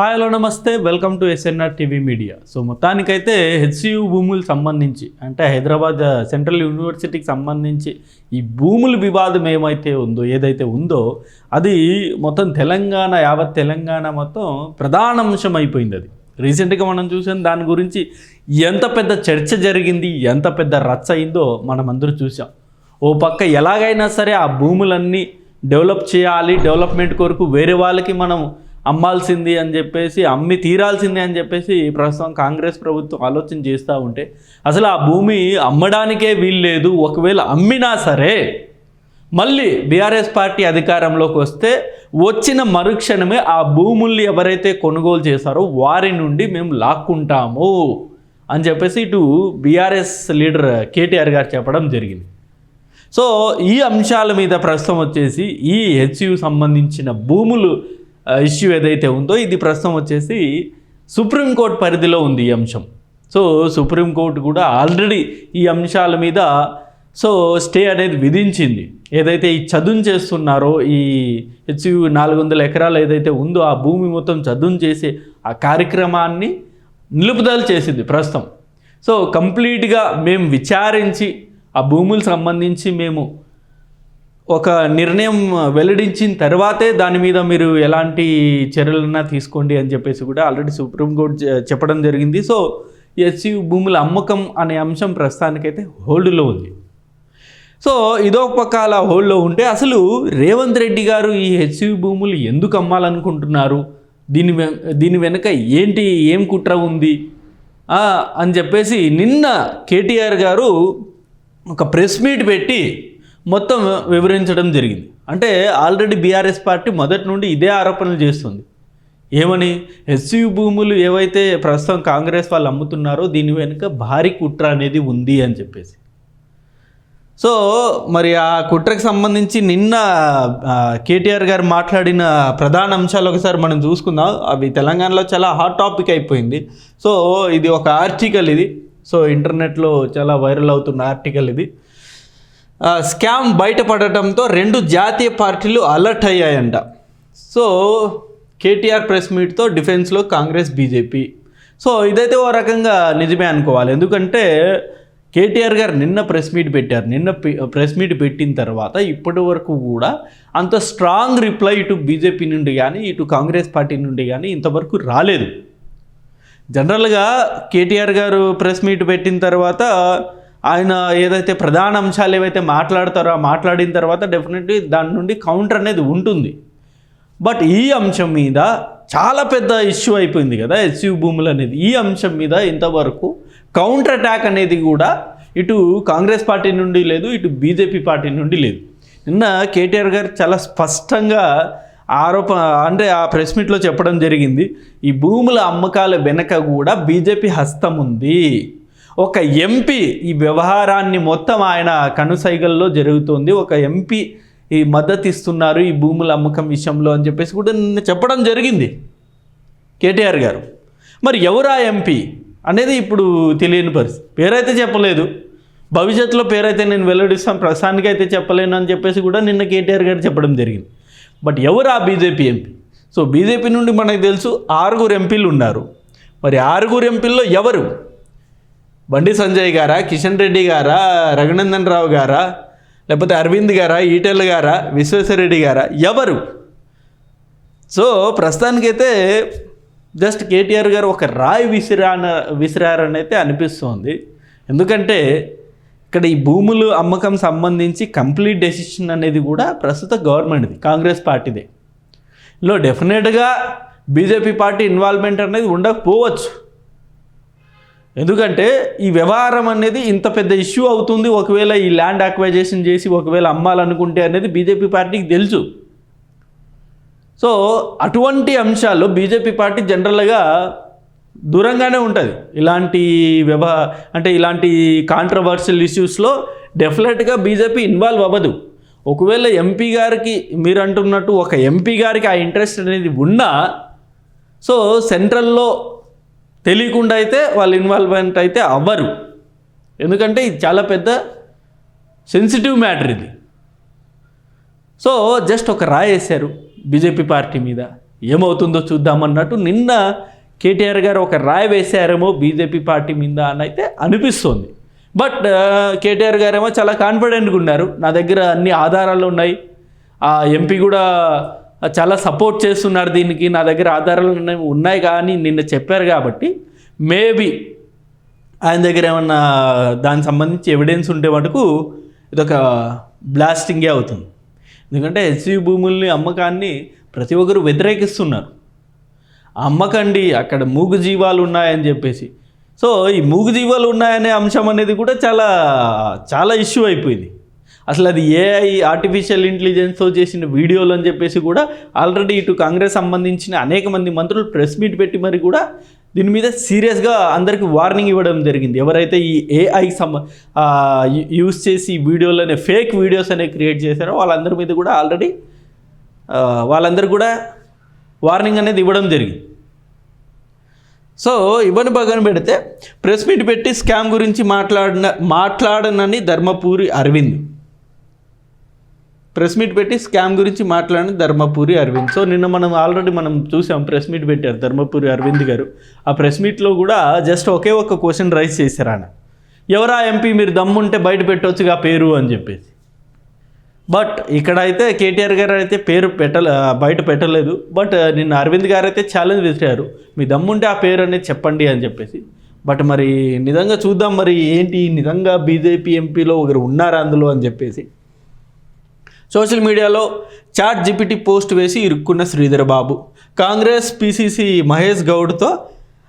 Hi hello నమస్తే, welcome to SNR TV media. So మొత్తానికైతే HCU భూములకు సంబంధించి అంటే హైదరాబాద్ సెంట్రల్ యూనివర్సిటీకి సంబంధించి ఈ భూముల వివాదం ఏదైతే ఉందో అది మొత్తం యావత్ తెలంగాణ మొత్తం ప్రధాన అంశం అయిపోయింది. అది రీసెంట్గా మనం చూసాం. దాని గురించి ఎంత పెద్ద చర్చ జరిగింది, ఎంత పెద్ద రచ్చ అయిందో మనం అందరూ చూసాం. ఓ పక్క ఎలాగైనా సరే ఆ భూములన్నీ డెవలప్ చేయాలి, డెవలప్మెంట్ కొరకు వేరే వాళ్ళకి మనం అమ్మాల్సింది అని చెప్పేసి, అమ్మి తీరాల్సింది అని చెప్పేసి ప్రస్తుతం కాంగ్రెస్ ప్రభుత్వం ఆలోచన చేస్తూ ఉంటే అసలు ఆ భూమి అమ్మడానికే వీల్లేదు. ఒకవేళ అమ్మినా సరే మళ్ళీ బీఆర్ఎస్ పార్టీ అధికారంలోకి వస్తే వచ్చిన మరుక్షణమే ఆ భూముల్ని ఎవరైతే కొనుగోలు చేశారో వారి నుండి మేము లాక్కుంటాము అని చెప్పేసి ఇటు బీఆర్ఎస్ లీడర్ కేటీఆర్ గారు చెప్పడం జరిగింది. సో ఈ అంశాల మీద ప్రస్తుతం వచ్చేసి ఈ హెచ్యు సంబంధించిన భూములు ఇష్యూ ఏదైతే ఉందో ఇది ప్రస్తుతం వచ్చేసి సుప్రీంకోర్టు పరిధిలో ఉంది ఈ అంశం. సో సుప్రీంకోర్టు కూడా ఆల్రెడీ ఈ అంశాల మీద స్టే అనేది విధించింది. ఏదైతే ఈ చదును చేస్తున్నారో ఈ హెచ్యు 400 ఎకరాలు ఏదైతే ఉందో ఆ భూమి మొత్తం చదును చేసే ఆ కార్యక్రమాన్ని నిలుపుదల చేసింది ప్రస్తుతం. సో కంప్లీట్గా మేము విచారించి ఆ భూములకు సంబంధించి మేము ఒక నిర్ణయం వెల్లడించిన తర్వాతే దాని మీద మీరు ఎలాంటి చర్యలన్నా తీసుకోండి అని చెప్పేసి కూడా ఆల్రెడీ సుప్రీంకోర్టు చెప్పడం జరిగింది. సో హెచ్యు భూముల అమ్మకం అనే అంశం ప్రస్తుతానికైతే హోల్డ్లో ఉంది. సో ఇదో పక్క అలా హోల్డ్లో ఉంటే అసలు రేవంత్ రెడ్డి గారు ఈ హెచ్యు భూములు ఎందుకు అమ్మాలనుకుంటున్నారు, దీని వెనుక ఏం కుట్ర ఉంది అని చెప్పేసి నిన్న కేటీఆర్ గారు ఒక ప్రెస్ మీట్ పెట్టి మొత్తం వివరించడం జరిగింది. అంటే ఆల్రెడీ బీఆర్ఎస్ పార్టీ మొదటి నుండి ఇదే ఆరోపణలు చేస్తుంది. ఏమని, హెచ్యు భూములు ఏవైతే ప్రస్తుతం కాంగ్రెస్ వాళ్ళు అమ్ముతున్నారో దీని వెనుక భారీ కుట్ర అనేది ఉంది అని చెప్పేసి. సో మరి ఆ కుట్రకు సంబంధించి నిన్న కేటీఆర్ గారు మాట్లాడిన ప్రధాన అంశాలు ఒకసారి మనం చూసుకుందాం. అవి తెలంగాణలో చాలా హాట్ టాపిక్ అయిపోయింది. సో ఇది ఒక ఆర్టికల్, ఇది సో ఇంటర్నెట్లో చాలా వైరల్ అవుతున్న ఆర్టికల్ ఇది. స్కామ్ బయటపడటంతో 2 జాతీయ పార్టీలు అలర్ట్ అయ్యాయంట. సో కేటీఆర్ ప్రెస్ మీట్తో డిఫెన్స్లో కాంగ్రెస్ బీజేపీ. సో ఇదైతే ఓ రకంగా నిజమే అనుకోవాలి. ఎందుకంటే కేటీఆర్ గారు నిన్న ప్రెస్ మీట్ పెట్టారు. నిన్న ప్రెస్ మీట్ పెట్టిన తర్వాత ఇప్పటి వరకు కూడా అంత స్ట్రాంగ్ రిప్లై ఇటు బీజేపీ నుండి కానీ ఇటు కాంగ్రెస్ పార్టీ నుండి కానీ ఇంతవరకు రాలేదు. జనరల్గా కేటీఆర్ గారు ప్రెస్ మీట్ పెట్టిన తర్వాత ఆయన ఏదైతే ప్రధాన అంశాలు ఏవైతే మాట్లాడతారో మాట్లాడిన తర్వాత డెఫినెట్లీ దాని నుండి కౌంటర్ అనేది ఉంటుంది. బట్ ఈ అంశం మీద చాలా పెద్ద ఇష్యూ అయిపోయింది కదా హెచ్యు భూములు అనేది. ఈ అంశం మీద ఇంతవరకు కౌంటర్ అటాక్ అనేది కూడా ఇటు కాంగ్రెస్ పార్టీ నుండి లేదు, ఇటు బీజేపీ పార్టీ నుండి లేదు. నిన్న కేటీఆర్ గారు చాలా స్పష్టంగా అంటే ఆ ప్రెస్ మీట్లో చెప్పడం జరిగింది, ఈ భూముల అమ్మకాల వెనక కూడా బీజేపీ హస్తం ఉంది. ఒక ఎంపీ ఈ వ్యవహారాన్ని మొత్తం ఆయన కనుసైగల్లో జరుగుతుంది, ఒక ఎంపీ ఈ మద్దతు ఇస్తున్నారు ఈ భూముల అమ్మకం విషయంలో అని చెప్పేసి కూడా నిన్న చెప్పడం జరిగింది కేటీఆర్ గారు. మరి ఎవరా ఎంపీ అనేది ఇప్పుడు తెలియని పరిస్థితి. పేరైతే చెప్పలేదు, భవిష్యత్తులో పేరైతే నేను వెల్లడిస్తాను, ప్రస్తుతానికి అయితే చెప్పలేను అని చెప్పేసి కూడా నిన్న కేటీఆర్ గారు చెప్పడం జరిగింది. బట్ ఎవరు ఆ బీజేపీ ఎంపీ? సో బీజేపీ నుండి మనకు తెలుసు 6 ఎంపీలు ఉన్నారు. మరి 6 ఎంపీల్లో ఎవరు? బండి సంజయ్ గారా, కిషన్ రెడ్డి గారా, రఘునందన్ రావు గారా, లేకపోతే అరవింద్ గారా, ఈటెల్ గారా, విశ్వేశ్వరరెడ్డి గారా, ఎవరు? సో ప్రస్తుతానికైతే జస్ట్ కేటీఆర్ గారు ఒక రాయి విసిరారని అయితే అనిపిస్తోంది. ఎందుకంటే ఇక్కడ ఈ భూములు అమ్మకం సంబంధించి కంప్లీట్ డెసిషన్ అనేది కూడా ప్రస్తుత గవర్నమెంట్ది, కాంగ్రెస్ పార్టీదే. ఇందులో డెఫినెట్గా బీజేపీ పార్టీ ఇన్వాల్వ్మెంట్ అనేది ఉండకపోవచ్చు. ఎందుకంటే ఈ వ్యవహారం అనేది ఇంత పెద్ద ఇష్యూ అవుతుంది ఒకవేళ ఈ ల్యాండ్ అక్వైజేషన్ చేసి ఒకవేళ అమ్మాలనుకుంటే అనేది బీజేపీ పార్టీకి తెలుసు. సో అటువంటి అంశాల్లో బీజేపీ పార్టీ జనరల్గా దూరంగానే ఉంటుంది. ఇలాంటి ఇలాంటి కాంట్రవర్షియల్ ఇష్యూస్లో డెఫినెట్గా బీజేపీ ఇన్వాల్వ్ అవ్వదు. ఒకవేళ ఎంపీ గారికి మీరు అంటున్నట్టు ఒక ఎంపీ గారికి ఆ ఇంట్రెస్ట్ అనేది ఉన్నా సో సెంట్రల్లో తెలియకుండా అయితే వాళ్ళు ఇన్వాల్వ్మెంట్ అయితే అవ్వరు. ఎందుకంటే ఇది చాలా పెద్ద సెన్సిటివ్ మ్యాటర్ ఇది. సో జస్ట్ ఒక రాయి వేశారు బీజేపీ పార్టీ మీద. ఏమవుతుందో చూద్దామన్నట్టు నిన్న కేటీఆర్ గారు ఒక రాయి వేశారేమో బీజేపీ పార్టీ మీద అని అయితే అనిపిస్తుంది. బట్ కేటీఆర్ గారేమో చాలా కాన్ఫిడెంట్గా ఉన్నారు, నా దగ్గర అన్ని ఆధారాలు ఉన్నాయి, ఆ ఎంపీ కూడా చాలా సపోర్ట్ చేస్తున్నారు దీనికి, నా దగ్గర ఆధారాలు ఉన్నాయి కానీ నిన్న చెప్పారు కాబట్టి మేబీ ఆయన దగ్గర ఏమన్నా దానికి సంబంధించి ఎవిడెన్స్ ఉంటే మటుకు ఇదొక బ్లాస్టింగే అవుతుంది. ఎందుకంటే హెచ్సి భూముల్ని అమ్మకాన్ని ప్రతి ఒక్కరు వ్యతిరేకిస్తున్నారు. అమ్మకండి, అక్కడ మూగు జీవాలు ఉన్నాయని చెప్పేసి. సో ఈ మూగు జీవాలు ఉన్నాయనే అంశం అనేది కూడా చాలా చాలా ఇష్యూ అయిపోయింది. అసలు అది ఏఐ ఆర్టిఫిషియల్ ఇంటెలిజెన్స్తో చేసిన వీడియోలు అని చెప్పేసి కూడా ఆల్రెడీ ఇటు కాంగ్రెస్ సంబంధించిన అనేక మంది మంత్రులు ప్రెస్ మీట్ పెట్టి మరి కూడా దీని మీద సీరియస్గా అందరికీ వార్నింగ్ ఇవ్వడం జరిగింది. ఎవరైతే ఈ ఏఐ యూజ్ చేసి వీడియోలనే ఫేక్ వీడియోస్ అనేవి క్రియేట్ చేశారో వాళ్ళందరి మీద కూడా ఆల్రెడీ వాళ్ళందరూ కూడా వార్నింగ్ అనేది ఇవ్వడం జరిగింది. సో ఇవన్నీ పక్కన పెడితే ప్రెస్ మీట్ పెట్టి స్కామ్ గురించి మాట్లాడనని ధర్మపురి అరవింద్ ప్రెస్ మీట్ పెట్టి స్కామ్ గురించి మాట్లాడిన ధర్మపురి అరవింద్. సో నిన్న మనం చూసాం, ప్రెస్ మీట్ పెట్టారు ధర్మపురి అరవింద్ గారు. ఆ ప్రెస్ మీట్లో కూడా జస్ట్ ఒకే ఒక్క క్వశ్చన్ రైజ్ చేశారు ఆయన, ఎవరా ఎంపీ మీరు దమ్ముంటే బయట పెట్టవచ్చుగా పేరు అని చెప్పేసి. బట్ ఇక్కడ అయితే కేటీఆర్ గారు అయితే పేరు బయట పెట్టలేదు. బట్ నిన్న అరవింద్ గారు అయితే ఛాలెంజ్ విసిరారు, మీ దమ్ముంటే ఆ పేరు అనేది చెప్పండి అని చెప్పేసి. బట్ మరి నిజంగా చూద్దాం మరి ఏంటి, నిజంగా బీజేపీ ఎంపీలో ఒకరు ఉన్నారా అందులో అని చెప్పేసి. సోషల్ మీడియాలో చాట్ జీపీటీ పోస్ట్ వేసి ఇరుక్కున్న శ్రీధర్ బాబు, కాంగ్రెస్ పీసీసీ మహేష్ గౌడ్తో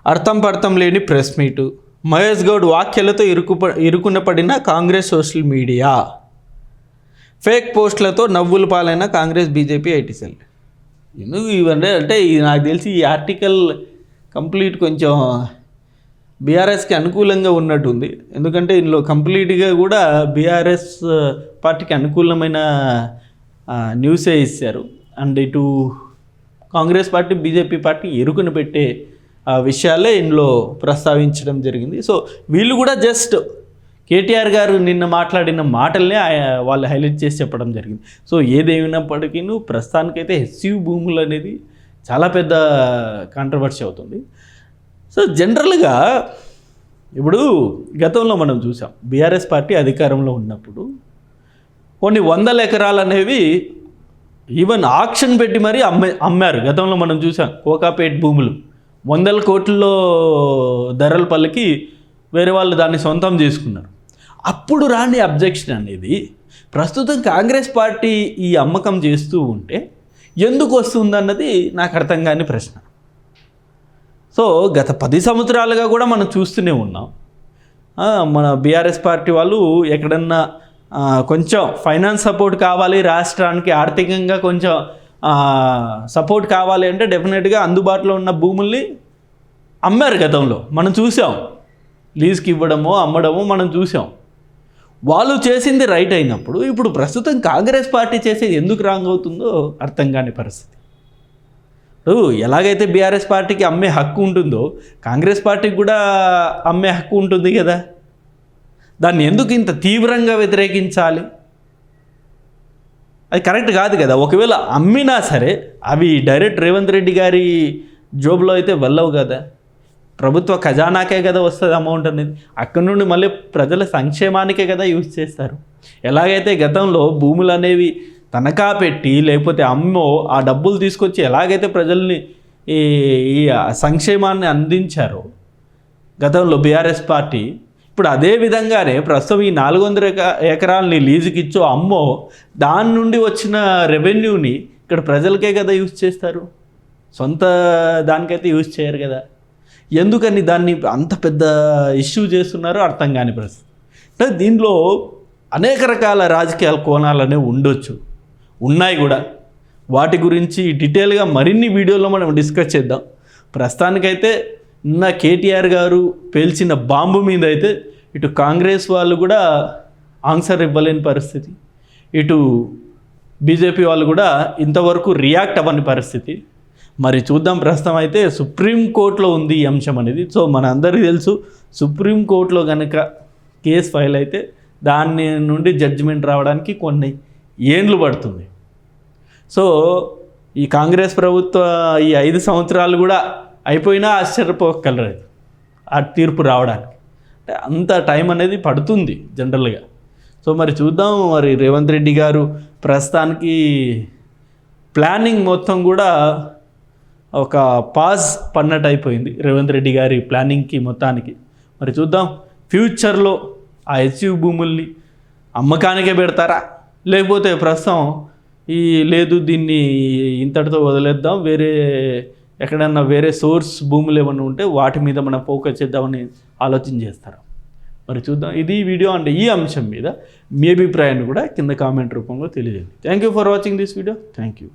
అర్థం లేని ప్రెస్ మీటు, మహేష్ గౌడ్ వ్యాఖ్యలతో ఇరుకున పడిన కాంగ్రెస్ సోషల్ మీడియా, ఫేక్ పోస్టులతో నవ్వులు పాలైన కాంగ్రెస్ బీజేపీ ఐటీ సెల్. ఎందుకు ఇవన్నీ అంటే నాకు తెలిసి ఈ ఆర్టికల్ కంప్లీట్ కొంచెం బీఆర్ఎస్కి అనుకూలంగా ఉన్నట్టుంది. ఎందుకంటే ఇందులో కంప్లీట్గా కూడా బీఆర్ఎస్ పార్టీకి అనుకూలమైన న్యూసే ఇచ్చారు. అండ్ ఇటు కాంగ్రెస్ పార్టీ బీజేపీ పార్టీ ఎరుకుని పెట్టే విషయాలే ఇందులో ప్రస్తావించడం జరిగింది. సో వీళ్ళు కూడా జస్ట్ కేటీఆర్ గారు నిన్న మాట్లాడిన మాటల్నే వాళ్ళు హైలైట్ చేసి చెప్పడం జరిగింది. సో ఏదేమైనప్పటికీ ప్రస్తుతానికైతే హెచ్సి భూములు అనేది చాలా పెద్ద కాంట్రవర్సీ అవుతుంది. సో జనరల్గా ఇప్పుడు గతంలో మనం చూసాం, బీఆర్ఎస్ పార్టీ అధికారంలో ఉన్నప్పుడు కొన్ని వందల ఎకరాలు అనేవి ఈవెన్ ఆక్షన్ పెట్టి మరీ అమ్మారు. గతంలో మనం చూసాం కోకాపేట్ భూములు వందల కోట్లలో ధరల పల్లకి వేరే వాళ్ళు దాన్ని సొంతం చేసుకున్నారు. అప్పుడు రాని అబ్జెక్షన్ అనేది ప్రస్తుతం కాంగ్రెస్ పార్టీ ఈ అమ్మకం చేస్తూ ఉంటే ఎందుకు వస్తుందన్నది నాకు అర్థం కాని ప్రశ్న. సో గత 10 సంవత్సరాలుగా కూడా మనం చూస్తూనే ఉన్నాం, మన బీఆర్ఎస్ పార్టీ వాళ్ళు ఎక్కడన్నా కొంచెం ఫైనాన్స్ సపోర్ట్ కావాలి, రాష్ట్రానికి ఆర్థికంగా కొంచెం సపోర్ట్ కావాలి అంటే డెఫినెట్గా అందుబాటులో ఉన్న భూముల్ని అమ్మారు. గతంలో మనం చూసాం, లీజ్కి ఇవ్వడమో అమ్మడమో మనం చూసాం. వాళ్ళు చేసింది రైట్ అయినప్పుడు ఇప్పుడు ప్రస్తుతం కాంగ్రెస్ పార్టీ చేసేది ఎందుకు రాంగ్ అవుతుందో అర్థం కాని పరిస్థితి. ఇప్పుడు ఎలాగైతే బీఆర్ఎస్ పార్టీకి అమ్మే హక్కు ఉంటుందో కాంగ్రెస్ పార్టీకి కూడా అమ్మే హక్కు ఉంటుంది కదా, దాన్ని ఎందుకు ఇంత తీవ్రంగా వ్యతిరేకించాలి? అది కరెక్ట్ కాదు కదా. ఒకవేళ అమ్మినా సరే అవి డైరెక్ట్ రేవంత్ రెడ్డి గారి జోబులో అయితే వెళ్ళవు కదా, ప్రభుత్వ ఖజానాకే కదా వస్తుంది అమౌంట్ అనేది. అక్కడ నుండి మళ్ళీ ప్రజల సంక్షేమానికే కదా యూజ్ చేస్తారు. ఎలాగైతే గతంలో భూములు అనేవి తనఖా పెట్టి లేకపోతే అమ్మో ఆ డబ్బులు తీసుకొచ్చి ఎలాగైతే ప్రజల్ని ఈ సంక్షేమాన్ని అందించారో గతంలో బీఆర్ఎస్ పార్టీ, ఇప్పుడు అదే విధంగానే ప్రస్తుతం ఈ 400 ఎకరాలని లీజుకి ఇచ్చో అమ్మో దాని నుండి వచ్చిన రెవెన్యూని ఇక్కడ ప్రజలకే కదా యూజ్ చేస్తారు, సొంత దానికైతే యూజ్ చేయరు కదా. ఎందుకని దాన్ని అంత పెద్ద ఇష్యూ చేస్తున్నారో అర్థం కాని పరిస్థితి. అంటే దీనిలో అనేక రకాల రాజకీయాల కోణాలు అనేవి ఉండొచ్చు, ఉన్నాయి కూడా. వాటి గురించి డీటెయిల్గా మరిన్ని వీడియోలో మనం డిస్కస్ చేద్దాం. ప్రస్తుతానికైతే నిన్న కేటీఆర్ గారు పేల్చిన బాంబు మీద అయితే ఇటు కాంగ్రెస్ వాళ్ళు కూడా ఆన్సర్ ఇవ్వలేని పరిస్థితి, ఇటు బీజేపీ వాళ్ళు కూడా ఇంతవరకు రియాక్ట్ అవ్వని పరిస్థితి. మరి చూద్దాం. ప్రస్తుతం అయితే సుప్రీంకోర్టులో ఉంది ఈ అంశం అనేది. సో మన అందరికీ తెలుసు, సుప్రీంకోర్టులో కనుక కేసు ఫైల్ అయితే దాని నుండి జడ్జిమెంట్ రావడానికి కొన్ని ఏండ్లు పడుతుంది. సో ఈ కాంగ్రెస్ ప్రభుత్వ ఈ 5 సంవత్సరాలు కూడా అయిపోయినా ఆశ్చర్యపోగలరు ఆ తీర్పు రావడానికి. అంటే అంత టైం అనేది పడుతుంది జనరల్గా. సో మరి చూద్దాం, మరి రేవంత్ రెడ్డి గారు ప్రస్తుతానికి ప్లానింగ్ మొత్తం కూడా ఒక పాజ్ పన్నట్టు అయిపోయింది రేవంత్ రెడ్డి గారి ప్లానింగ్కి మొత్తానికి. మరి చూద్దాం ఫ్యూచర్లో ఆ హెచ్యు భూముల్ని అమ్మకానికే పెడతారా, లేకపోతే ప్రస్తుతం లేదు దీన్ని ఇంతటితో వదిలేద్దాం, ఎక్కడన్నా వేరే సోర్స్ భూములు ఏమన్నా ఉంటే వాటి మీద మనం ఫోకస్ చేద్దామని ఆలోచన చేస్తారు. మరి చూద్దాం. ఇది వీడియో అంటే ఈ అంశం మీద మీ అభిప్రాయాన్ని కూడా కింద కామెంట్ రూపంలో తెలియజేయండి. Thank you for watching this video. Thank you.